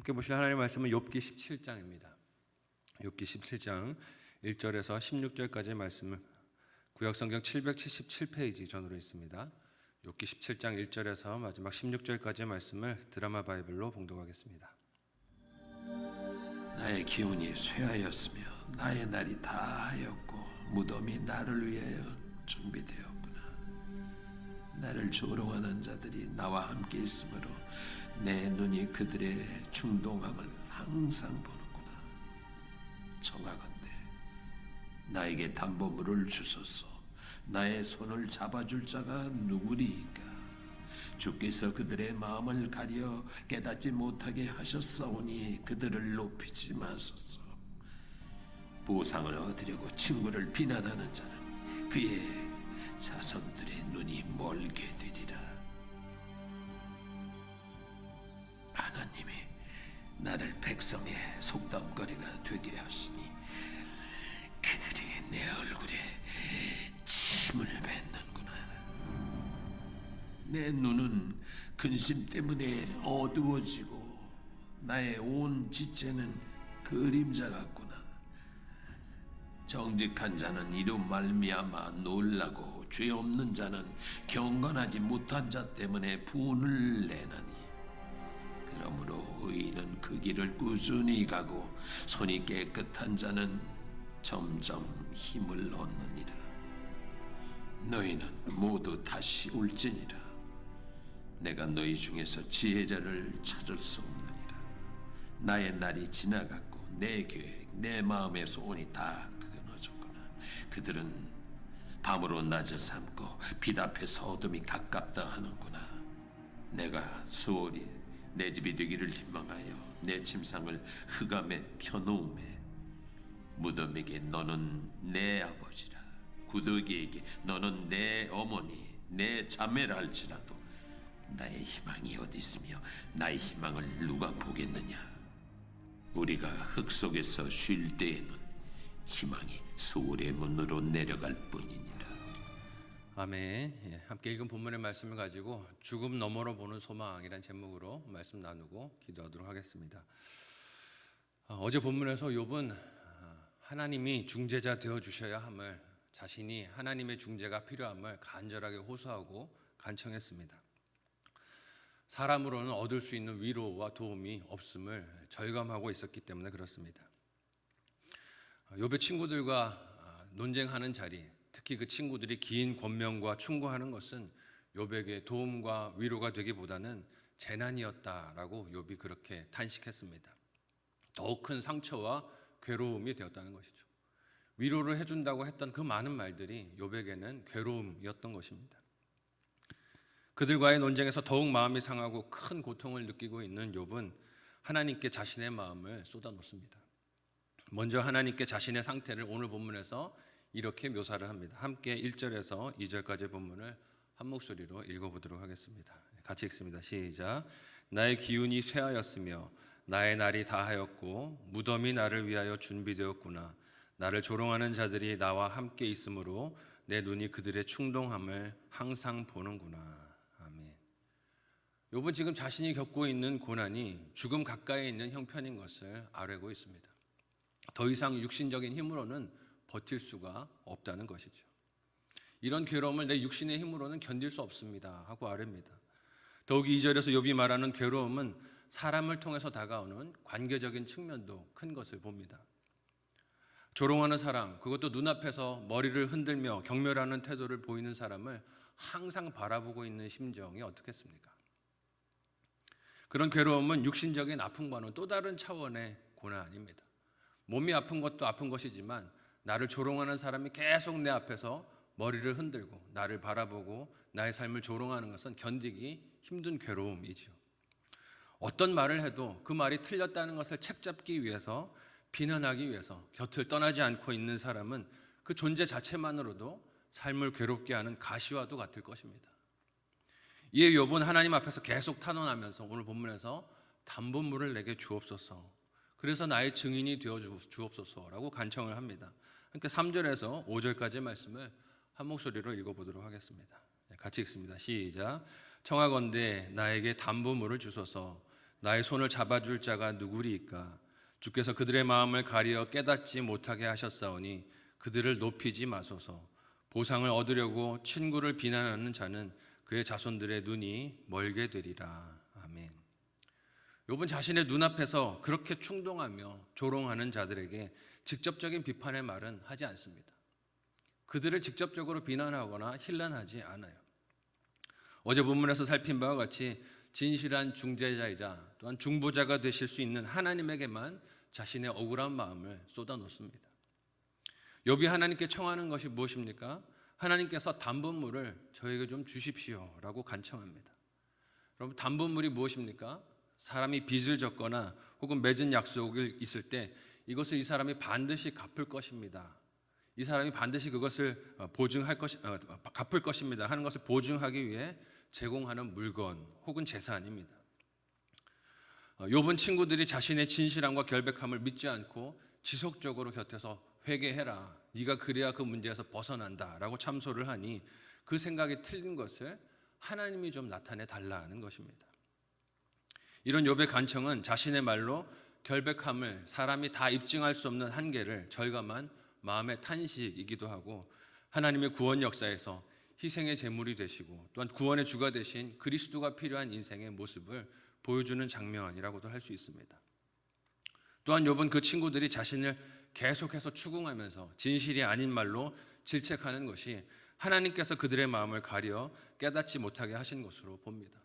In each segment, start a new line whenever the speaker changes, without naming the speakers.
함께 보실 하나님의 말씀은 욥기 17장입니다. 욥기 17장 1절에서 16절까지의 말씀을 구약성경 777페이지 전으로 있습니다. 욥기 17장 1절에서 마지막 16절까지의 말씀을 드라마 바이블로 봉독하겠습니다.
나의 기운이 쇠하였으며 나의 날이 다하였고 무덤이 나를 위하여 준비되었구나. 나를 조롱하는 자들이 나와 함께 있으므로 내 눈이 그들의 충동함을 항상 보는구나. 청하건대 나에게 담보물을 주소서. 나의 손을 잡아줄 자가 누구리이까? 주께서 그들의 마음을 가려 깨닫지 못하게 하셨사오니 그들을 높이지 마소서. 보상을 얻으려고 친구를 비난하는 자는 그의 자손들의 눈이 멀게 되리라. 하나님이 나를 백성의 속담거리가 되게 하시니 그들이 내 얼굴에 침을 뱉는구나. 내 눈은 근심 때문에 어두워지고 나의 온 지체는 그림자 같구나. 정직한 자는 이로 말미암아 놀라고 죄 없는 자는 경건하지 못한 자 때문에 분을 내나니 그러므로 의인은 그 길을 꾸준히 가고 손이 깨끗한 자는 점점 힘을 얻느니라. 너희는 모두 다시 올지니라. 내가 너희 중에서 지혜자를 찾을 수 없느니라. 나의 날이 지나갔고 내 계획 내 마음의 소원이 다 끊어졌구나. 그들은 밤으로 낮을 삼고 빛 앞에서 어둠이 가깝다 하는구나. 내가 수월이 내 집이 되기를 희망하여 내 침상을 흑암에 펴놓음에 무덤에게 너는 내 아버지라 구더기에게 너는 내 어머니 내 자매라 할지라도 나의 희망이 어디 있으며 나의 희망을 누가 보겠느냐. 우리가 흙 속에서 쉴 때에는 희망이 소울의 문으로 내려갈 뿐이니라.
아멘. 함께 읽은 본문의 말씀을 가지고 죽음 너머로 보는 소망이란 제목으로 말씀 나누고 기도하도록 하겠습니다. 어제 본문에서 욥은 하나님이 중재자 되어 주셔야 함을, 자신이 하나님의 중재가 필요함을 간절하게 호소하고 간청했습니다. 사람으로는 얻을 수 있는 위로와 도움이 없음을 절감하고 있었기 때문에 그렇습니다. 욥의 친구들과 논쟁하는 자리, 특히 그 친구들이 긴 권면과 충고하는 것은 욥에게 도움과 위로가 되기보다는 재난이었다라고 욥이 그렇게 탄식했습니다. 더욱 큰 상처와 괴로움이 되었다는 것이죠. 위로를 해준다고 했던 그 많은 말들이 욥에게는 괴로움이었던 것입니다. 그들과의 논쟁에서 더욱 마음이 상하고 큰 고통을 느끼고 있는 욥은 하나님께 자신의 마음을 쏟아놓습니다. 먼저 하나님께 자신의 상태를 오늘 본문에서 이렇게 묘사를 합니다. 함께 1절에서 2절까지 본문을 한 목소리로 읽어보도록 하겠습니다. 같이 읽습니다. 시작. 나의 기운이 쇠하였으며 나의 날이 다하였고 무덤이 나를 위하여 준비되었구나. 나를 조롱하는 자들이 나와 함께 있으므로 내 눈이 그들의 충동함을 항상 보는구나. 아멘. 욥은 지금 자신이 겪고 있는 고난이 죽음 가까이 있는 형편인 것을 아뢰고 있습니다. 더 이상 육신적인 힘으로는 버틸 수가 없다는 것이죠. 이런 괴로움을 내 육신의 힘으로는 견딜 수 없습니다 하고 아뢰입니다. 더욱이 2절에서 욥이 말하는 괴로움은 사람을 통해서 다가오는 관계적인 측면도 큰 것을 봅니다. 조롱하는 사람, 그것도 눈앞에서 머리를 흔들며 경멸하는 태도를 보이는 사람을 항상 바라보고 있는 심정이 어떻겠습니까? 그런 괴로움은 육신적인 아픔과는 또 다른 차원의 고난입니다. 몸이 아픈 것도 아픈 것이지만 나를 조롱하는 사람이 계속 내 앞에서 머리를 흔들고 나를 바라보고 나의 삶을 조롱하는 것은 견디기 힘든 괴로움이죠. 어떤 말을 해도 그 말이 틀렸다는 것을 책잡기 위해서, 비난하기 위해서 곁을 떠나지 않고 있는 사람은 그 존재 자체만으로도 삶을 괴롭게 하는 가시와도 같을 것입니다. 이에 욥은 하나님 앞에서 계속 탄원하면서 오늘 본문에서 담보물을 내게 주옵소서, 그래서 나의 증인이 되어 주옵소서라고 간청을 합니다. 그러니까 3절에서 5절까지의 말씀을 한 목소리로 읽어보도록 하겠습니다. 같이 읽습니다. 시작. 청하건대 나에게 담보물을 주소서. 나의 손을 잡아줄 자가 누구리이까? 주께서 그들의 마음을 가리어 깨닫지 못하게 하셨사오니 그들을 높이지 마소서. 보상을 얻으려고 친구를 비난하는 자는 그의 자손들의 눈이 멀게 되리라. 아멘. 욥은 자신의 눈앞에서 그렇게 충동하며 조롱하는 자들에게 직접적인 비판의 말은 하지 않습니다. 그들을 직접적으로 비난하거나 힐난하지 않아요. 어제 본문에서 살핀 바와 같이 진실한 중재자이자 또한 중보자가 되실 수 있는 하나님에게만 자신의 억울한 마음을 쏟아놓습니다. 욥이 하나님께 청하는 것이 무엇입니까? 하나님께서 담보물을 저에게 좀 주십시오라고 간청합니다. 여러분, 담보물이 무엇입니까? 사람이 빚을 졌거나 혹은 맺은 약속이 있을 때 이것을 이 사람이 반드시 갚을 것입니다. 이 사람이 반드시 그것을 갚을 것입니다 하는 것을 보증하기 위해 제공하는 물건 혹은 재산입니다. 욥은 친구들이 자신의 진실함과 결백함을 믿지 않고 지속적으로 곁에서 회개해라, 네가 그래야 그 문제에서 벗어난다라고 참소를 하니 그 생각이 틀린 것을 하나님이 좀 나타내 달라는 것입니다. 이런 욥의 간청은 자신의 말로 결백함을, 사람이 다 입증할 수 없는 한계를 절감한 마음의 탄식이기도 하고, 하나님의 구원 역사에서 희생의 제물이 되시고 또한 구원의 주가 되신 그리스도가 필요한 인생의 모습을 보여주는 장면이라고도 할 수 있습니다. 또한 욥은 그 친구들이 자신을 계속해서 추궁하면서 진실이 아닌 말로 질책하는 것이 하나님께서 그들의 마음을 가려 깨닫지 못하게 하신 것으로 봅니다.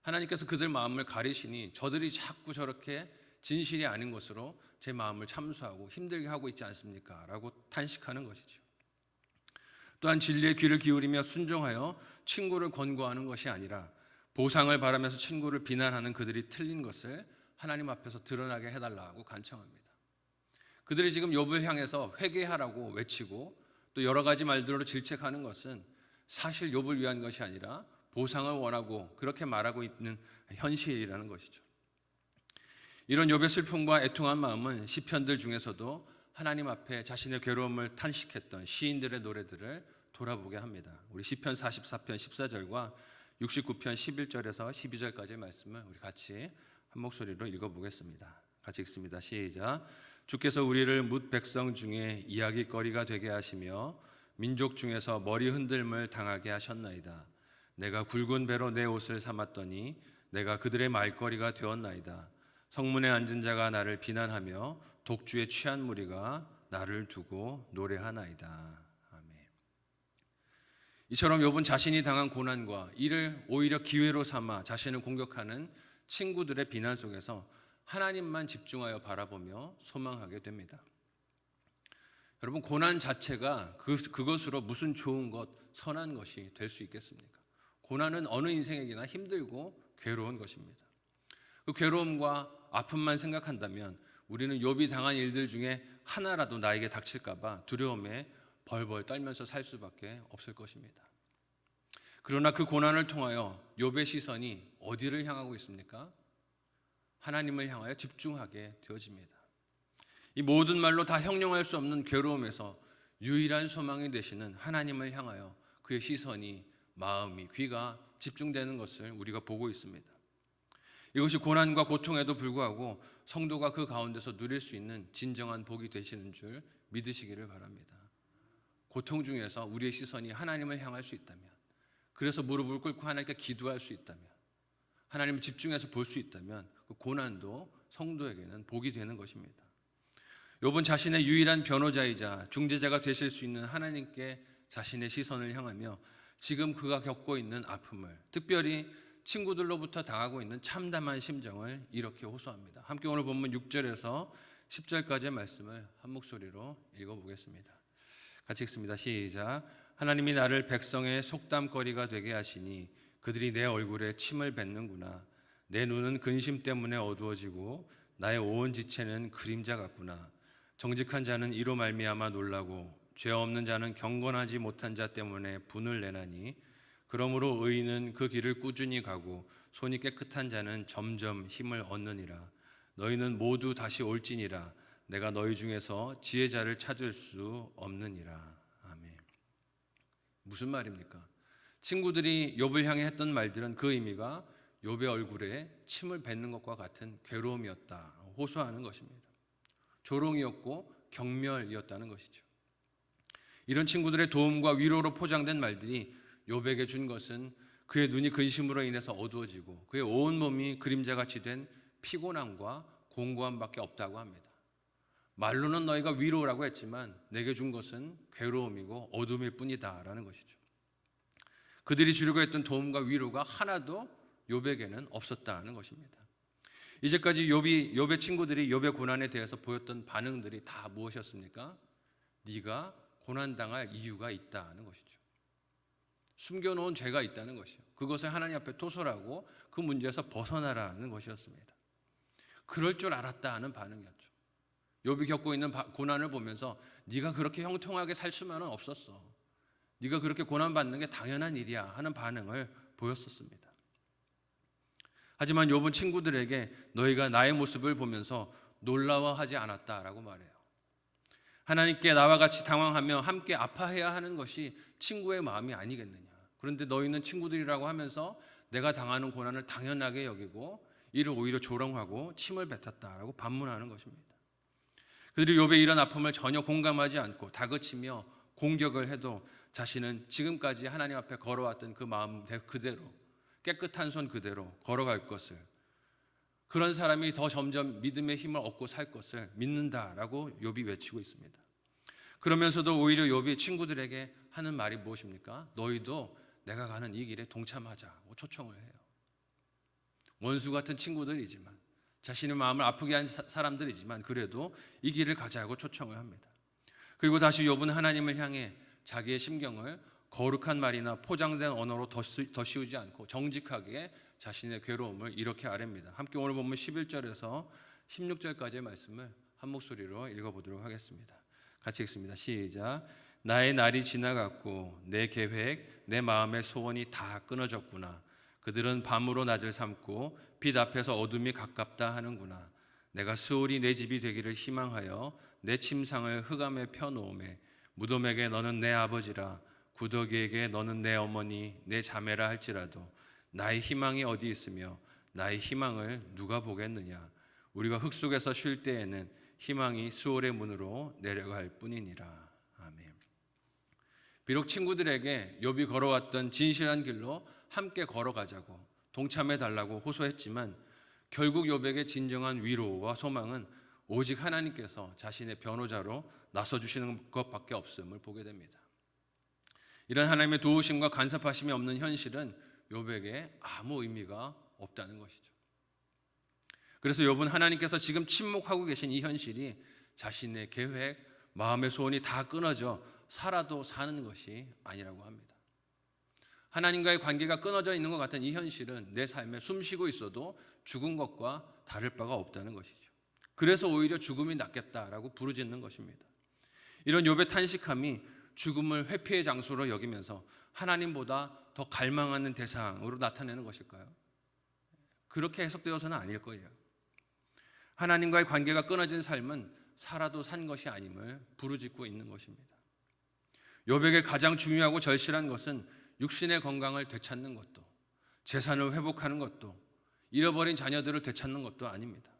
하나님께서 그들 마음을 가리시니 저들이 자꾸 저렇게 진실이 아닌 것으로 제 마음을 참수하고 힘들게 하고 있지 않습니까? 라고 탄식하는 것이죠. 또한 진리의 귀를 기울이며 순종하여 친구를 권고하는 것이 아니라 보상을 바라면서 친구를 비난하는 그들이 틀린 것을 하나님 앞에서 드러나게 해달라고 간청합니다. 그들이 지금 욥을 향해서 회개하라고 외치고 또 여러 가지 말들로 질책하는 것은 사실 욥을 위한 것이 아니라 보상을 원하고 그렇게 말하고 있는 현실이라는 것이죠. 이런 욥의 슬픔과 애통한 마음은 시편들 중에서도 하나님 앞에 자신의 괴로움을 탄식했던 시인들의 노래들을 돌아보게 합니다. 우리 시편 44편 14절과 69편 11절에서 12절까지의 말씀을 우리 같이 한 목소리로 읽어보겠습니다. 같이 읽습니다. 시작. 주께서 우리를 뭇 백성 중에 이야기거리가 되게 하시며 민족 중에서 머리 흔들림을 당하게 하셨나이다. 내가 굵은 배로 내 옷을 삼았더니 내가 그들의 말거리가 되었나이다. 성문에 앉은 자가 나를 비난하며 독주에 취한 무리가 나를 두고 노래하나이다. 아멘. 이처럼 욥은 자신이 당한 고난과 이를 오히려 기회로 삼아 자신을 공격하는 친구들의 비난 속에서 하나님만 집중하여 바라보며 소망하게 됩니다. 여러분, 고난 자체가 그것으로 무슨 좋은 것, 선한 것이 될 수 있겠습니까? 고난은 어느 인생에게나 힘들고 괴로운 것입니다. 그 괴로움과 아픔만 생각한다면 우리는 욥이 당한 일들 중에 하나라도 나에게 닥칠까 봐 두려움에 벌벌 떨면서 살 수밖에 없을 것입니다. 그러나 그 고난을 통하여 욥의 시선이 어디를 향하고 있습니까? 하나님을 향하여 집중하게 되어집니다. 이 모든 말로 다 형용할 수 없는 괴로움에서 유일한 소망이 되시는 하나님을 향하여 그의 시선이, 마음이, 귀가 집중되는 것을 우리가 보고 있습니다. 이것이 고난과 고통에도 불구하고 성도가 그 가운데서 누릴 수 있는 진정한 복이 되시는 줄 믿으시기를 바랍니다. 고통 중에서 우리의 시선이 하나님을 향할 수 있다면, 그래서 무릎을 꿇고 하나님께 기도할 수 있다면, 하나님을 집중해서 볼 수 있다면 그 고난도 성도에게는 복이 되는 것입니다. 욥은 자신의 유일한 변호자이자 중재자가 되실 수 있는 하나님께 자신의 시선을 향하며 지금 그가 겪고 있는 아픔을, 특별히 친구들로부터 당하고 있는 참담한 심정을 이렇게 호소합니다. 함께 오늘 본문 6절에서 10절까지의 말씀을 한 목소리로 읽어보겠습니다. 같이 읽습니다. 시작. 하나님이 나를 백성의 속담거리가 되게 하시니 그들이 내 얼굴에 침을 뱉는구나. 내 눈은 근심 때문에 어두워지고 나의 온 지체는 그림자 같구나. 정직한 자는 이로 말미암아 놀라고 죄 없는 자는 경건하지 못한 자 때문에 분을 내나니 그러므로 의인은 그 길을 꾸준히 가고 손이 깨끗한 자는 점점 힘을 얻느니라. 너희는 모두 다시 올지니라. 내가 너희 중에서 지혜자를 찾을 수 없느니라. 아멘. 무슨 말입니까? 친구들이 욥을 향해 했던 말들은 그 의미가 욥의 얼굴에 침을 뱉는 것과 같은 괴로움이었다 호소하는 것입니다. 조롱이었고 경멸이었다는 것이죠. 이런 친구들의 도움과 위로로 포장된 말들이 욥에게 준 것은 그의 눈이 근심으로 인해서 어두워지고 그의 온 몸이 그림자같이 된 피곤함과 공고함밖에 없다고 합니다. 말로는 너희가 위로라고 했지만 내게 준 것은 괴로움이고 어둠일 뿐이다라는 것이죠. 그들이 주려고 했던 도움과 위로가 하나도 욥에게는 없었다는 것입니다. 이제까지 욥의 친구들이 욥의 고난에 대해서 보였던 반응들이 다 무엇이었습니까? 네가 고난당할 이유가 있다는 것이죠. 숨겨놓은 죄가 있다는 것이요. 그것을 하나님 앞에 토설하고 그 문제에서 벗어나라는 것이었습니다. 그럴 줄 알았다 하는 반응이었죠. 욥이 겪고 있는 고난을 보면서 네가 그렇게 형통하게 살 수만은 없었어. 네가 그렇게 고난받는 게 당연한 일이야 하는 반응을 보였었습니다. 하지만 욥은 친구들에게 너희가 나의 모습을 보면서 놀라워하지 않았다라고 말해요. 하나님께 나와 같이 당황하며 함께 아파해야 하는 것이 친구의 마음이 아니겠느냐. 그런데 너희는 친구들이라고 하면서 내가 당하는 고난을 당연하게 여기고 이를 오히려 조롱하고 침을 뱉었다라고 반문하는 것입니다. 그들이 욥의 이런 아픔을 전혀 공감하지 않고 다그치며 공격을 해도 자신은 지금까지 하나님 앞에 걸어왔던 그 마음 그대로 깨끗한 손 그대로 걸어갈 것을, 그런 사람이 더 점점 믿음의 힘을 얻고 살 것을 믿는다라고 욥이 외치고 있습니다. 그러면서도 오히려 욥이 친구들에게 하는 말이 무엇입니까? 너희도 내가 가는 이 길에 동참하자고 초청을 해요. 원수 같은 친구들이지만 자신의 마음을 아프게 한 사람들이지만 그래도 이 길을 가자고 초청을 합니다. 그리고 다시 욥은 하나님을 향해 자기의 심경을 거룩한 말이나 포장된 언어로 더 씌우지 않고 정직하게 자신의 괴로움을 이렇게 아뢰입니다. 함께 오늘 본문 11절에서 16절까지의 말씀을 한 목소리로 읽어보도록 하겠습니다. 같이 읽습니다. 시작. 나의 날이 지나갔고 내 계획, 내 마음의 소원이 다 끊어졌구나. 그들은 밤으로 낮을 삼고 빛 앞에서 어둠이 가깝다 하는구나. 내가 수월이 내 집이 되기를 희망하여 내 침상을 흑암에 펴놓음에 무덤에게 너는 내 아버지라 구더기에게 너는 내 어머니 내 자매라 할지라도 나의 희망이 어디 있으며 나의 희망을 누가 보겠느냐. 우리가 흙 속에서 쉴 때에는 희망이 수월의 문으로 내려갈 뿐이니라. 아멘. 비록 친구들에게 욥이 걸어왔던 진실한 길로 함께 걸어가자고 동참해 달라고 호소했지만 결국 욥에게 진정한 위로와 소망은 오직 하나님께서 자신의 변호자로 나서주시는 것밖에 없음을 보게 됩니다. 이런 하나님의 도우심과 간섭하심이 없는 현실은 욥에게 아무 의미가 없다는 것이죠. 그래서 욥은 하나님께서 지금 침묵하고 계신 이 현실이 자신의 계획, 마음의 소원이 다 끊어져 살아도 사는 것이 아니라고 합니다. 하나님과의 관계가 끊어져 있는 것 같은 이 현실은 내 삶에 숨쉬고 있어도 죽은 것과 다를 바가 없다는 것이죠. 그래서 오히려 죽음이 낫겠다라고 부르짖는 것입니다. 이런 욥의 탄식함이 죽음을 회피의 장소로 여기면서 하나님보다 더 갈망하는 대상으로 나타내는 것일까요? 그렇게 해석되어서는 아닐 거예요. 하나님과의 관계가 끊어진 삶은 살아도 산 것이 아님을 부르짖고 있는 것입니다. 욥에게 가장 중요하고 절실한 것은 육신의 건강을 되찾는 것도, 재산을 회복하는 것도, 잃어버린 자녀들을 되찾는 것도 아닙니다.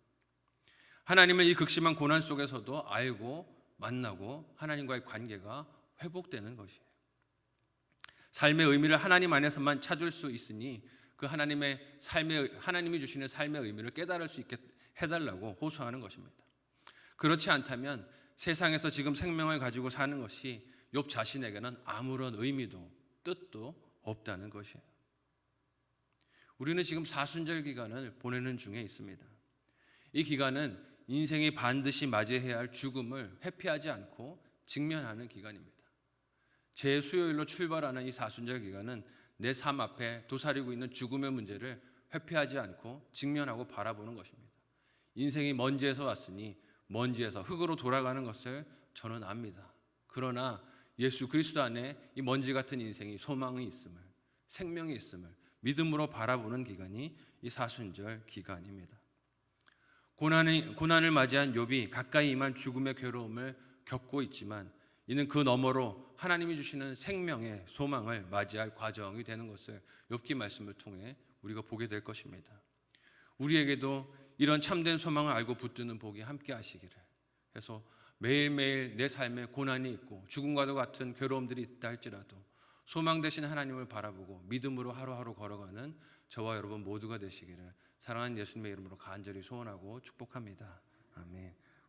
하나님은 이 극심한 고난 속에서도 알고 만나고 하나님과의 관계가 회복되는 것이에요. 삶의 의미를 하나님 안에서만 찾을 수 있으니 그 하나님이 주시는 삶의 의미를 깨달을 수 있게 해달라고 호소하는 것입니다. 그렇지 않다면 세상에서 지금 생명을 가지고 사는 것이 욥 자신에게는 아무런 의미도 뜻도 없다는 것이에요. 우리는 지금 사순절 기간을 보내는 중에 있습니다. 이 기간은 인생이 반드시 맞이해야 할 죽음을 회피하지 않고 직면하는 기간입니다. 제 수요일로 출발하는 이 사순절 기간은 내 삶 앞에 도사리고 있는 죽음의 문제를 회피하지 않고 직면하고 바라보는 것입니다. 인생이 먼지에서 왔으니 먼지에서 흙으로 돌아가는 것을 저는 압니다. 그러나 예수 그리스도 안에 이 먼지 같은 인생이 소망이 있음을, 생명이 있음을 믿음으로 바라보는 기간이 이 사순절 기간입니다. 고난을 맞이한 욥이 가까이 임한 죽음의 괴로움을 겪고 있지만 이는 그 너머로 하나님이 주시는 생명의 소망을 맞이할 과정이 되는 것을 욥기 말씀을 통해 우리가 보게 될 것입니다. 우리에게도 이런 참된 소망을 알고 붙드는 복이 함께 하시기를 해서 매일매일 내 삶에 고난이 있고 죽음과도 같은 괴로움들이 있다 할지라도 소망 되신 하나님을 바라보고 믿음으로 하루하루 걸어가는 저와 여러분 모두가 되시기를 사랑하는 예수님의 이름으로 간절히 소원하고 축복합니다. 아멘.